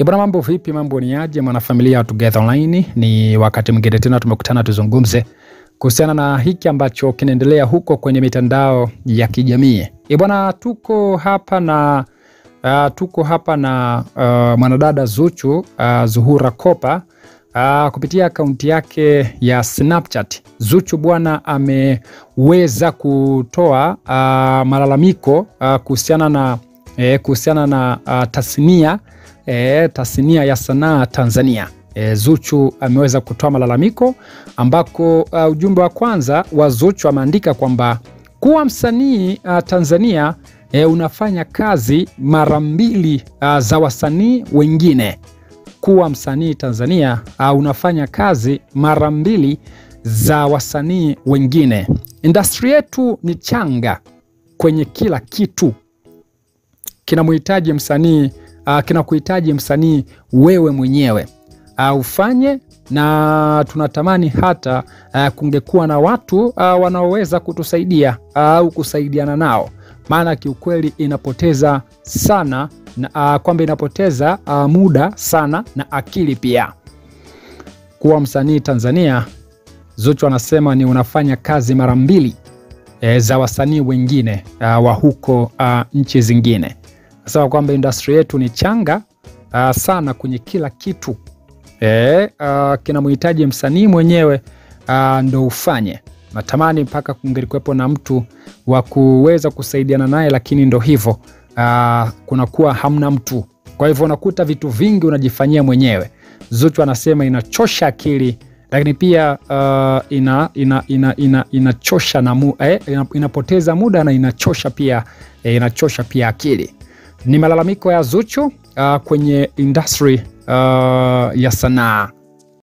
Bwana, mambo vipi? Mambo ni aje mwanafamilia wa Together Online? Ni wakati mwingine tena tumekutana tuzungumze kuhusiana na hiki ambacho kinaendelea huko kwenye mitandao ya kijamii. Bwana, tuko hapa na mwanadada Zuchu, Zuhura Kopa, kupitia akaunti yake ya Snapchat. Zuchu bwana ameweza kutoa malalamiko kuhusiana na tasnia ya sanaa Tanzania. Zuchu ameweza kutoa malalamiko ambako ujumbe wa kwanza wa Zuchu ameandika kwamba kuwa msanii Tanzania unafanya kazi mara mbili za wasanii wengine. Kuwa msanii Tanzania unafanya kazi mara mbili za wasanii wengine. Industry yetu ni changa kwenye kila kitu. Kinakuhitaji msanii wewe mwenyewe ufanye, na tunatamani hata kungekuwa na watu wanaoweza kutusaidia au kusaidiana nao, maana kiukweli inapoteza sana kwamba inapoteza muda sana na akili pia. Kuwa msanii Tanzania, Zuchu anasema ni unafanya kazi mara mbili za wasanii wengine wa huko nchi zingine. Sasa kwamba industry yetu ni changa sana kwenye kila kitu. Kinamhitaji msanii mwenyewe ndo ufanye. Natamani mpaka kungelikuwepo na mtu wa kuweza kusaidiana naye, lakini ndo hivyo, kunakuwa hamna mtu. Kwa hivyo unakuta vitu vingi unajifanyia mwenyewe. Zuchu anasema inachosha akili, lakini pia inachosha inapoteza muda na inachosha pia akili. Ni malalamiko ya Zuchu kwenye industry ya sanaa.